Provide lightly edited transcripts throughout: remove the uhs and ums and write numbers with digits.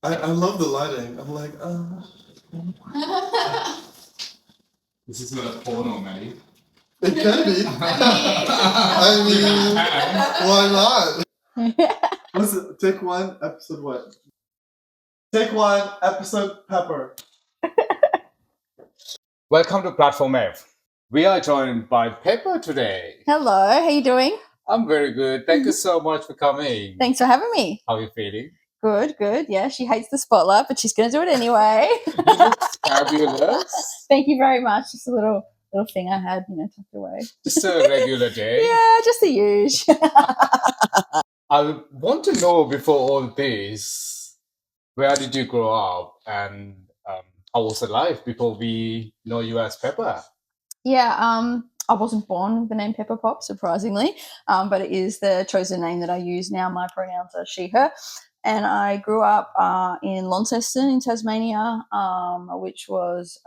I love the lighting. I'm like, This is not a porno, Maddie. it can be. I mean, why not? What's it? Take one, episode what? Take one, episode Pepper. Welcome to Platform F. We are joined by Pepper today. Hello, how you doing? I'm very good. Thank you so much for coming. Thanks for having me. How are you feeling? Good. Yeah, she hates the spotlight, but she's going to do it anyway. You look fabulous. Thank you very much. Just a little thing I had, tucked away. Just a regular day. Yeah, just the usual. I want to know before all this, where did you grow up and how was the life before we know you as Pepper? Yeah, I wasn't born with the name Pepper Pop, surprisingly, but it is the chosen name that I use now. My pronouns are she, her. And I grew up in Launceston in Tasmania, which was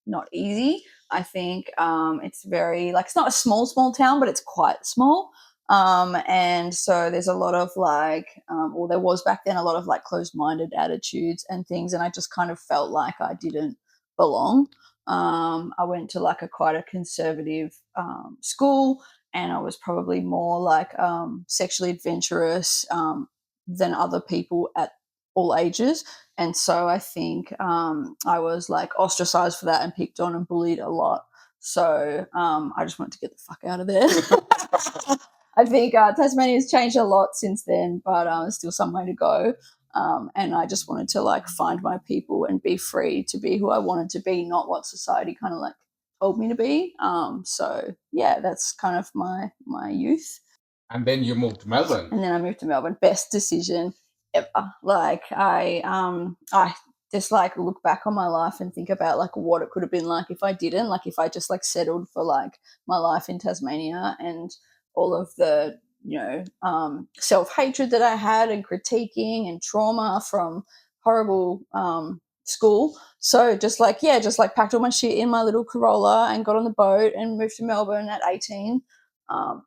not easy. I think it's very, it's not a small town, but it's quite small. And so there's a lot of there was back then a lot of closed-minded attitudes and things. And I just kind of felt like I didn't belong. I went to quite a conservative school, and I was probably more sexually adventurous than other people at all ages. And so I think I was ostracized for that and picked on and bullied a lot. So I just wanted to get the fuck out of there. I think Tasmania has changed a lot since then, but there's still some way to go. And I just wanted to find my people and be free to be who I wanted to be, not what society kind of told me to be. So yeah, that's kind of my youth. And then you moved to Melbourne. And then I moved to Melbourne. Best decision ever. I just look back on my life and think about what it could have been like if I didn't, if I just settled for my life in Tasmania and all of the self-hatred that I had and critiquing and trauma from horrible school. So just packed all my shit in my little Corolla and got on the boat and moved to Melbourne at 18.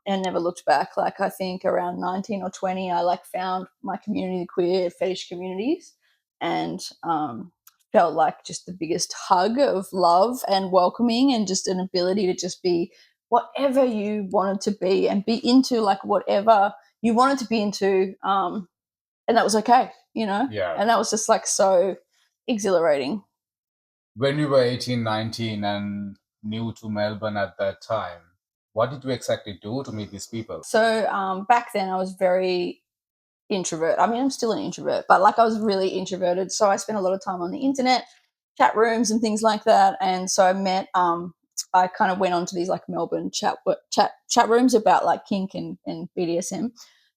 And never looked back. I think around 19 or 20, I found my community, the queer fetish communities, and felt just the biggest hug of love and welcoming and just an ability to just be whatever you wanted to be and be into whatever you wanted to be into. And that was okay, Yeah. And that was just so exhilarating. When you were 18, 19 and new to Melbourne at that time, what did you exactly do to meet these people? So back then I was very introvert. I mean, I'm still an introvert, but I was really introverted. So I spent a lot of time on the internet, chat rooms and things like that. And so I met, I kind of went on to these Melbourne chat rooms about kink and BDSM.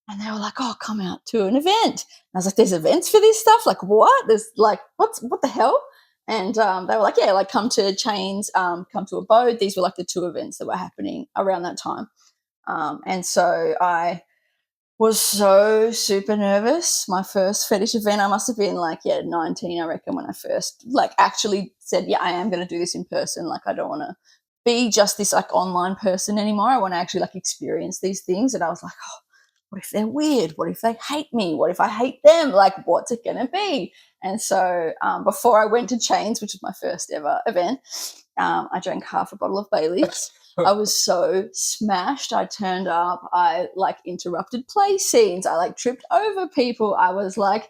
And they were like, oh, come out to an event. And I was like, there's events for this stuff? What? There's what the hell? And they were like, yeah, come to Chains, come to Abode. These were the two events that were happening around that time. And so I was so super nervous. My first fetish event, I must have been 19, I reckon, when I first actually said, yeah, I am going to do this in person. I don't want to be just this online person anymore. I want to actually experience these things. And I was like, oh, what if they're weird? What if they hate me? What if I hate them? What's it going to be? And so before I went to Chains, which was my first ever event, I drank half a bottle of Bailey's. I was so smashed. I turned up. I interrupted play scenes. I tripped over people. I was like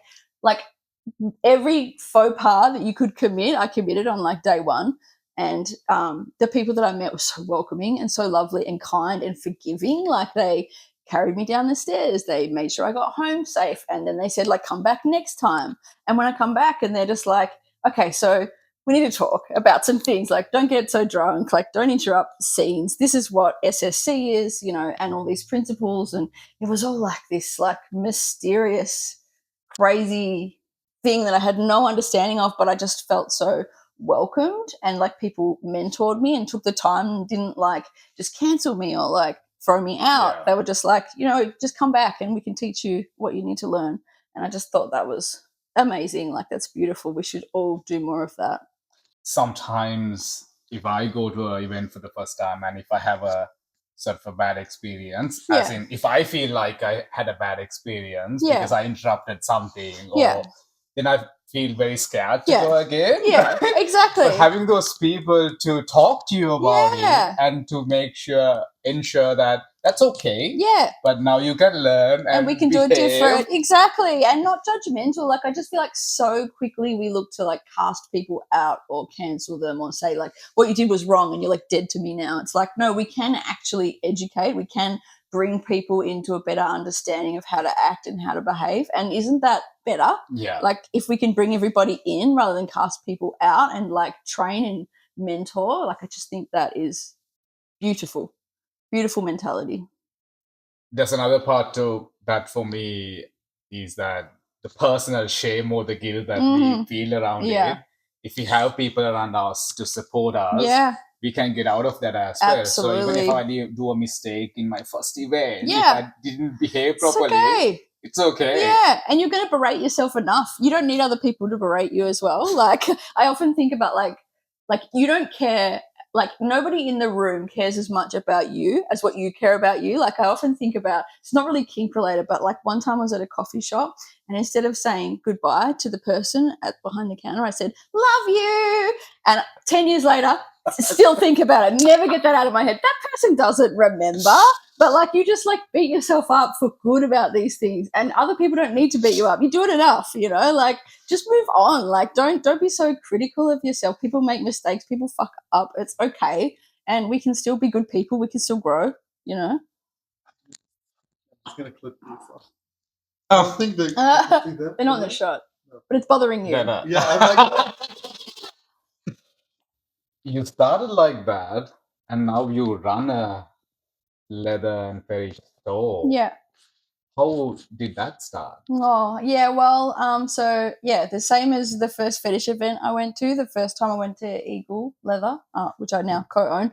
every faux pas that you could commit, I committed on day one. And the people that I met were so welcoming and so lovely and kind and forgiving. They carried me down the stairs. They made sure I got home safe. And then they said, come back next time. And when I come back and they're just okay, so we need to talk about some things, don't get so drunk, don't interrupt scenes. This is what SSC is, and all these principles. And it was all this mysterious, crazy thing that I had no understanding of, but I just felt so welcomed and people mentored me and took the time and didn't just cancel me or throw me out. Yeah. They were just just come back and we can teach you what you need to learn. And I just thought that was amazing. That's beautiful. We should all do more of that. Sometimes if I go to an event for the first time and if I have a sort of a bad experience, as in if I feel like I had a bad experience because I interrupted something or then I feel very scared to Yeah. go again. Yeah, exactly. But having those people to talk to you about Yeah. it and to ensure that that's okay. Yeah. But now you can learn And we can do it behave. different. Exactly. And not judgmental. Like, I just feel like so quickly we look to like cast people out or cancel them or say like, what you did was wrong and you're like dead to me now. It's like, no, we can actually educate. We can bring people into a better understanding of how to act and how to behave. And isn't that better? Yeah. Like, if we can bring everybody in rather than cast people out and like train and mentor, like, I just think that is beautiful. Beautiful mentality. There's another part to that for me is that the personal shame or the guilt that we feel around Yeah. it. If we have people around us to support us, Yeah. we can get out of that as well. Absolutely. So even if I do a mistake in my first event, if Yeah. I didn't behave It's properly, okay. it's okay. Yeah, and you're going to berate yourself enough. You don't need other people to berate you as well. Like, I often think about like you don't care. Like, nobody in the room cares as much about you as what you care about you. Like, I often think about, it's not really kink related, but like one time I was at a coffee shop and instead of saying goodbye to the person behind the counter, I said, love you. And 10 years later, still think about it. Never get that out of my head. That person doesn't remember. But like, you just like beat yourself up for good about these things, and other people don't need to beat you up. You do it enough, you know. Like, just move on. Like, don't be so critical of yourself. People make mistakes. People fuck up. It's okay, and we can still be good people. We can still grow. You know. I'm just gonna clip these off. Oh. I don't think they see that. They're not in the shot, but it's bothering you. No. Yeah, I'm like, You started like that, and now you run a leather and fetish store. Yeah. How did that start? Oh, yeah. Well, so yeah, the same as the first fetish event I went to. The first time I went to Eagle Leather, which I now co-own,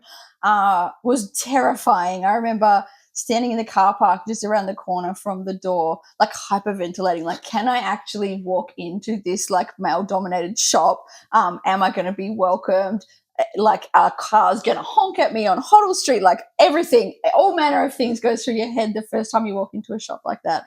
was terrifying. I remember standing in the car park just around the corner from the door, like hyperventilating, like, can I actually walk into this like male-dominated shop? Am I going to be welcomed? Like, our car's going to honk at me on Hoddle Street? Like, everything, all manner of things goes through your head the first time you walk into a shop like that.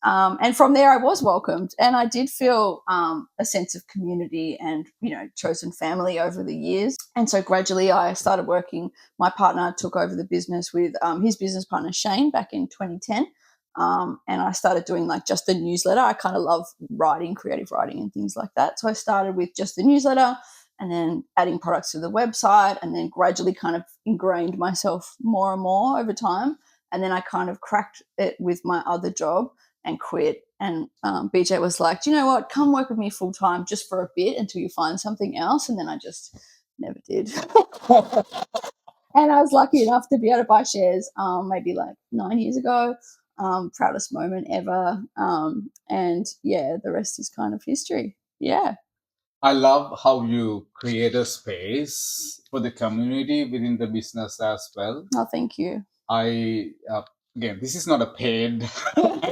And from there, I was welcomed, and I did feel a sense of community and, you know, chosen family over the years. And so gradually I started working. My partner took over the business with his business partner, Shane, back in 2010. And I started doing like just the newsletter. I kind of love writing, creative writing and things like that. So I started with just the newsletter and then adding products to the website, and then gradually kind of ingrained myself more and more over time. And then I kind of cracked it with my other job and quit. And BJ was like, do you know what? Come work with me full time just for a bit until you find something else. And then I just never did. And I was lucky enough to be able to buy shares maybe like 9 years ago. Proudest moment ever. And yeah, the rest is kind of history. Yeah. I love how you create a space for the community within the business as well. Oh, thank you. Again, this is not a paid.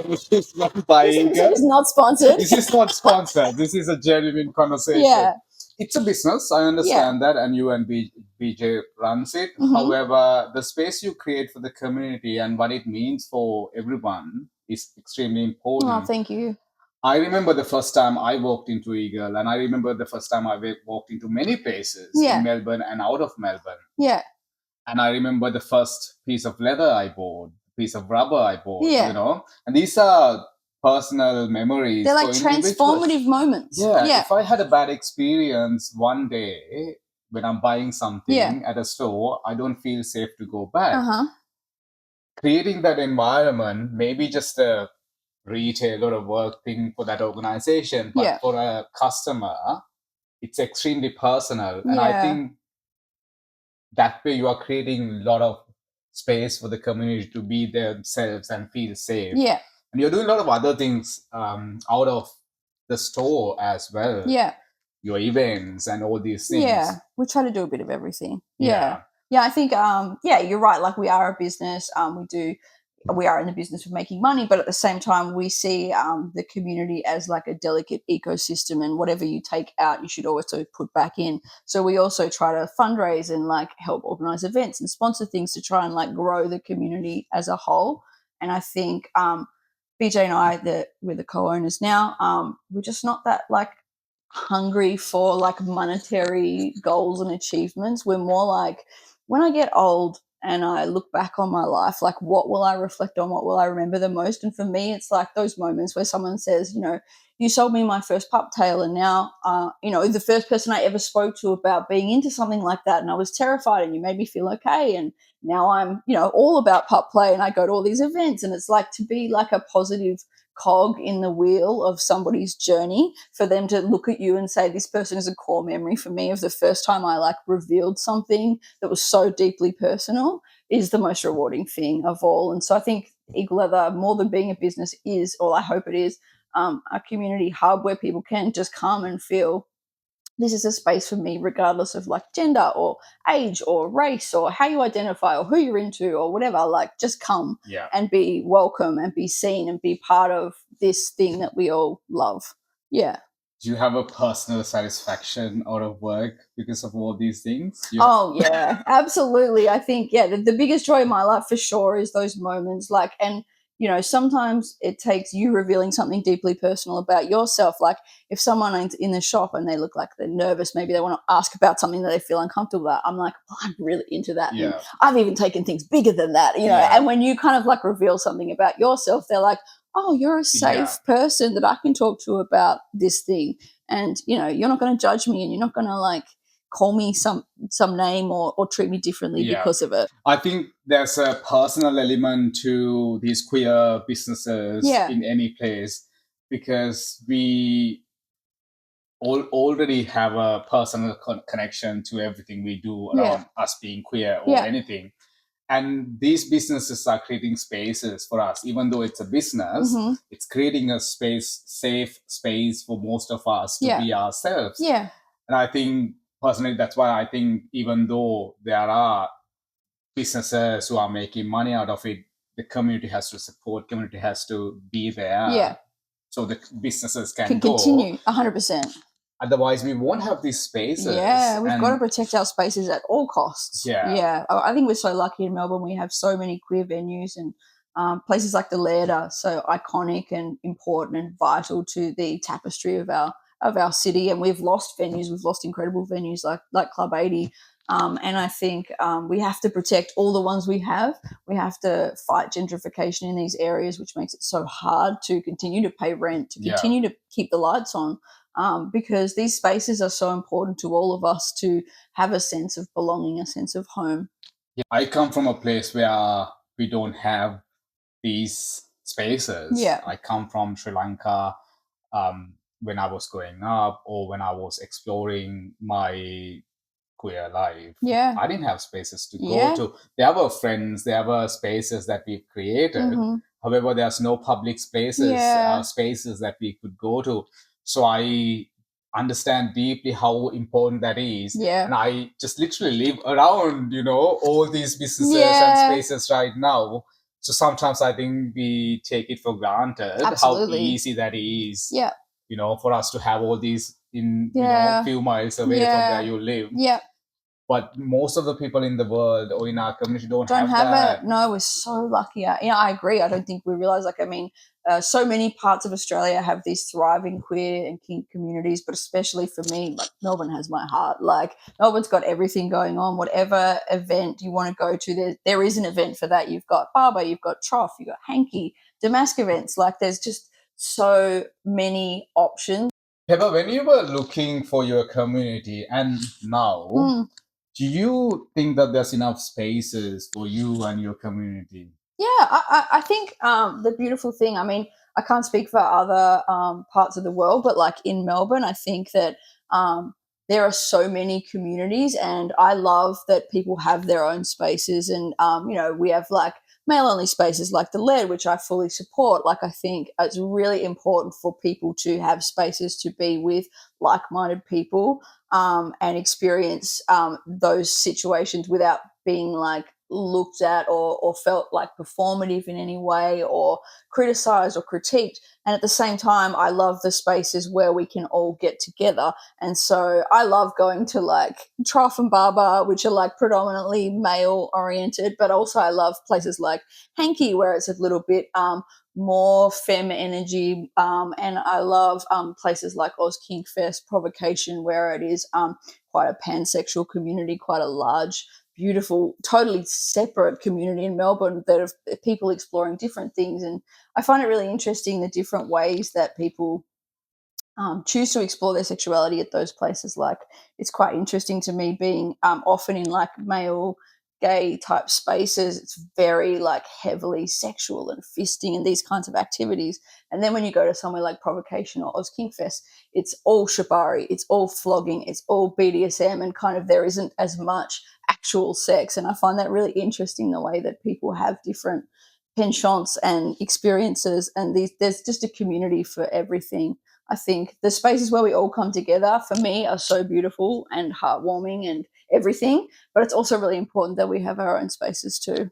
This is not buying. This is not sponsored. This is not sponsored. This is a genuine conversation. Yeah. It's a business. I understand that, and you and BJ runs it. Mhm. However, the space you create for the community and what it means for everyone is extremely important. Oh, thank you. I remember the first time I walked into Eagle, and I remember the first time I walked into many places in Melbourne and out of Melbourne. Yeah. And I remember the first piece of leather I bought, piece of rubber I bought, Yeah. you know. And these are personal memories. They're like transformative moments. Yeah. If I had a bad experience one day when I'm buying something at a store, I don't feel safe to go back. Uh-huh. Creating that environment, maybe just a retail or a work thing for that organization, but for a customer, it's extremely personal. And I think that way you are creating a lot of space for the community to be themselves and feel safe. Yeah. And you're doing a lot of other things out of the store as well. Yeah. Your events and all these things. Yeah. We try to do a bit of everything. Yeah. Yeah, I think you're right. Like, we are a business. We are in the business of making money, but at the same time, we see the community as like a delicate ecosystem, and whatever you take out, you should also put back in. So we also try to fundraise and like help organize events and sponsor things to try and like grow the community as a whole. And I think BJ and I, we're the co-owners now. We're just not that like hungry for like monetary goals and achievements. We're more like, when I get old and I look back on my life, like what will I reflect on? What will I remember the most? And for me, it's like those moments where someone says, you know, you sold me my first pup tail, and now, you know, the first person I ever spoke to about being into something like that, and I was terrified, and you made me feel okay, and now I'm, you know, all about pup play, and I go to all these events, and it's like to be like a positive cog in the wheel of somebody's journey, for them to look at you and say, this person is a core memory for me of the first time I like revealed something that was so deeply personal, is the most rewarding thing of all. And so I think Eagle Leather, more than being a business, is, or I hope it is, a community hub where people can just come and feel this is a space for me, regardless of like gender or age or race or how you identify or who you're into or whatever. Like, just come and be welcome and be seen and be part of this thing that we all love. Yeah. Do you have a personal satisfaction out of work because of all these things? Oh, yeah, absolutely. I think, the biggest joy in my life for sure is those moments. Like, and, you know, sometimes it takes you revealing something deeply personal about yourself. Like, if someone is in the shop and they look like they're nervous, maybe they want to ask about something that they feel uncomfortable about, I'm like, well, I'm really into that. Yeah. And I've even taken things bigger than that, you know. And when you kind of like reveal something about yourself, they're like, oh, you're a safe person that I can talk to about this thing. And, you know, you're not going to judge me, and you're not going to like call me some name or treat me differently because of it. I think there's a personal element to these queer businesses in any place, because we already have a personal connection to everything we do around us being queer or anything. And these businesses are creating spaces for us. Even though it's a business, it's creating a safe space for most of us to be ourselves. Yeah. And I think, personally, that's why I think even though there are businesses who are making money out of it, the community has to support, community has to be there. So the businesses can continue 100%. Otherwise, we won't have these spaces. Yeah, we've got to protect our spaces at all costs. Yeah. I think we're so lucky in Melbourne. We have so many queer venues, and places like the Laird are so iconic and important and vital to the tapestry of our city. And we've lost venues. We've lost incredible venues like Club 80. And I think we have to protect all the ones we have. We have to fight gentrification in these areas, which makes it so hard to continue to pay rent, to continue to keep the lights on. Because these spaces are so important to all of us to have a sense of belonging, a sense of home. Yeah, I come from a place where we don't have these spaces. Yeah. I come from Sri Lanka when I was growing up, or when I was exploring my queer life. Yeah. I didn't have spaces to go to. There were friends, there were spaces that we created. However, there's no public spaces, spaces that we could go to. So I understand deeply how important that is. And I just literally live around, you know, all these businesses and spaces right now. So sometimes I think we take it for granted how easy that is, you know, for us to have all these in, you know, a few miles away from where you live. But most of the people in the world or in our community don't have that. It. No, we're so lucky. Yeah, I agree. I don't think we realize, like, I mean, so many parts of Australia have these thriving queer and kink communities, but especially for me, like, Melbourne has my heart. Like, Melbourne's got everything going on. Whatever event you want to go to, there is an event for that. You've got Barber, you've got Trough, you've got Hanky, Damask events. Like, there's just so many options. Pepper, when you were looking for your community and now, do you think that there's enough spaces for you and your community? Yeah, I think the beautiful thing, I mean, I can't speak for other parts of the world, but like in Melbourne, I think that there are so many communities, and I love that people have their own spaces. And, you know, we have like male-only spaces like the Laird, which I fully support. Like, I think it's really important for people to have spaces to be with like-minded people and experience those situations without being like looked at or felt like performative in any way or criticized or critiqued. And at the same time, I love the spaces where we can all get together. And so I love going to like Trough and Barber, which are like predominantly male oriented, but also I love places like Hanky, where it's a little bit more femme energy, and I love places like Oz Kink Fest, Provocation, where it is quite a pansexual community, quite a large, beautiful, totally separate community in Melbourne that of people exploring different things. And I find it really interesting the different ways that people choose to explore their sexuality at those places. Like, it's quite interesting to me being often in like male gay type spaces. It's very like heavily sexual and fisting and these kinds of activities. And then when you go to somewhere like Provocation or Oz Kink Fest, it's all shibari, it's all flogging, it's all BDSM, and kind of there isn't as much actual sex. And I find that really interesting, the way that people have different penchants and experiences, and there's just a community for everything. I think the spaces where we all come together, for me, are so beautiful and heartwarming and everything, but it's also really important that we have our own spaces too.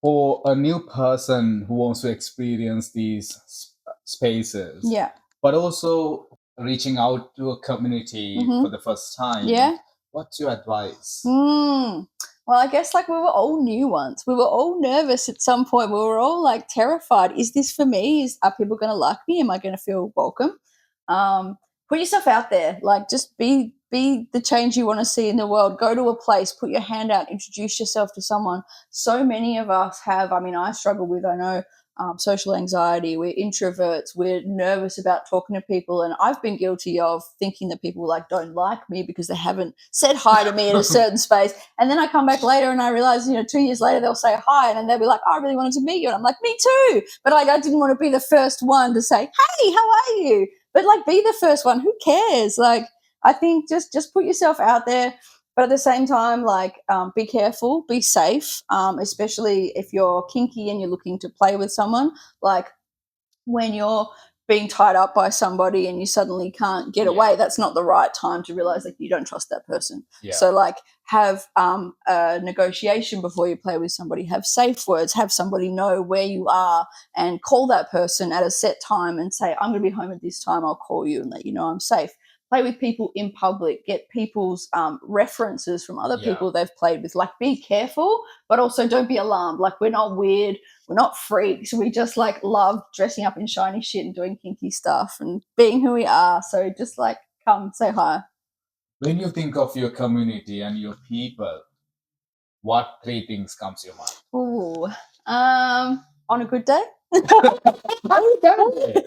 For a new person who wants to experience these spaces, Yeah. but also reaching out to a community for the first time, Yeah. what's your advice? Well, I guess like we were all new once. We were all nervous at some point. We were all like terrified. Is this for me? Are people going to like me? Am I going to feel welcome? Put yourself out there. Like, just be the change you want to see in the world. Go to a place, put your hand out, introduce yourself to someone. So many of us have, I mean, I struggle with, I know, social anxiety. We're introverts. We're nervous about talking to people, and I've been guilty of thinking that people like don't like me because they haven't said hi to me in a certain space. And then I come back later and I realize, 2 years later they'll say hi, and then they'll be like, I really wanted to meet you, and I'm like, me too. But like, I didn't want to be the first one to say, hey, how are you? But like, be the first one. Who cares? Like, I think just put yourself out there. But at the same time, like, be careful, be safe, especially if you're kinky and you're looking to play with someone. Like, when you're being tied up by somebody and you suddenly can't get away, that's not the right time to realize that you don't trust that person. So like, have a negotiation before you play with somebody, have safe words, have somebody know where you are, and call that person at a set time and say, I'm going to be home at this time, I'll call you and let you know I'm safe. Play with people in public, get people's references from other people they've played with. Like, be careful, but also don't be alarmed. Like, we're not weird, we're not freaks. We just like love dressing up in shiny shit and doing kinky stuff and being who we are. So just like, come say hi. When you think of your community and your people, what 3 things comes to your mind? Ooh, on a good day. Okay.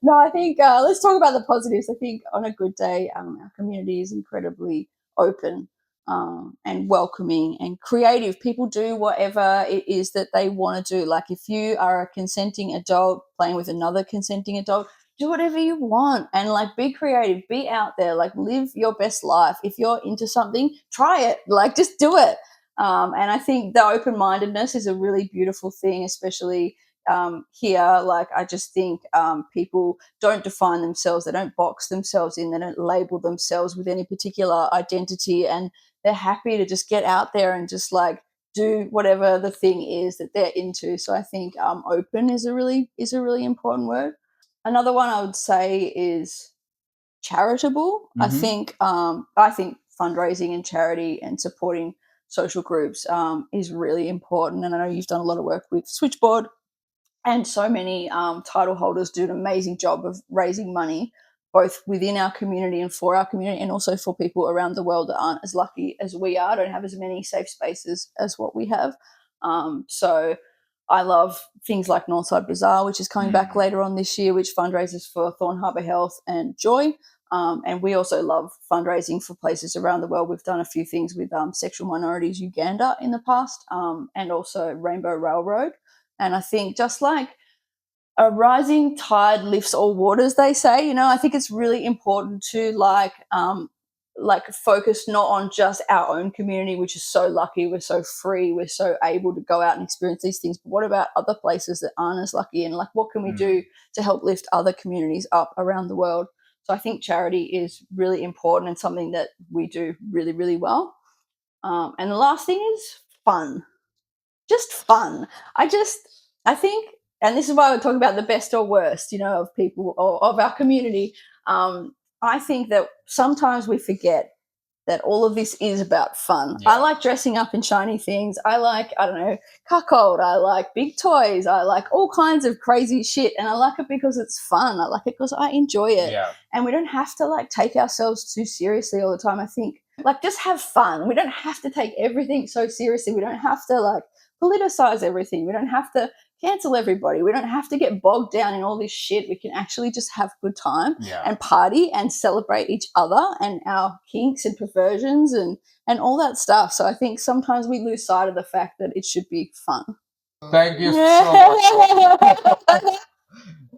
No, I think let's talk about the positives. I think on a good day, our community is incredibly open and welcoming and creative. People do whatever it is that they want to do. Like, if you are a consenting adult playing with another consenting adult, do whatever you want and like, be creative, be out there, like, live your best life. If you're into something, try it, like, just do it. And I think the open-mindedness is a really beautiful thing, especially here. Like, I just think people don't define themselves, they don't box themselves in, they don't label themselves with any particular identity, and they're happy to just get out there and just like do whatever the thing is that they're into. So I think open is a really important word. Another one I would say is charitable. I think fundraising and charity and supporting social groups is really important, and I know you've done a lot of work with Switchboard, and so many title holders do an amazing job of raising money, both within our community and for our community, and also for people around the world that aren't as lucky as we are, don't have as many safe spaces as what we have. So I love things like Northside Bazaar, which is coming back later on this year, which fundraises for Thorn Harbour Health and Joy. And we also love fundraising for places around the world. We've done a few things with Sexual Minorities Uganda in the past, and also Rainbow Railroad. And I think just like a rising tide lifts all waters, they say, I think it's really important to like focus not on just our own community, which is so lucky. We're so free. We're so able to go out and experience these things. But what about other places that aren't as lucky? And like, what can we do to help lift other communities up around the world? So I think charity is really important and something that we do really, really well. And the last thing is fun. Just fun. I think, and this is why we're talking about the best or worst, of people or of our community. I think that sometimes we forget that all of this is about fun. Yeah. I like dressing up in shiny things. I like, I don't know, cuckold. I like big toys. I like all kinds of crazy shit. And I like it because it's fun. I like it because I enjoy it. Yeah. And we don't have to like take ourselves too seriously all the time. I think like just have fun. We don't have to take everything so seriously. We don't have to like politicize everything. We don't have to cancel everybody. We don't have to get bogged down in all this shit. We can actually just have a good time and party and celebrate each other and our kinks and perversions and all that stuff. So I think sometimes we lose sight of the fact that it should be fun. Thank you so much.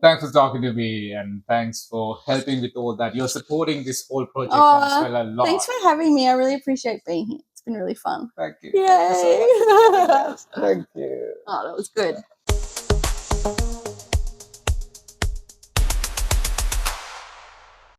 Thanks for talking to me, and thanks for helping with all that. You're supporting this whole project as well a lot. Thanks for having me. I really appreciate being here. It's been really fun. Thank you. Yay! Thank you so much. Thank you. Oh, that was good.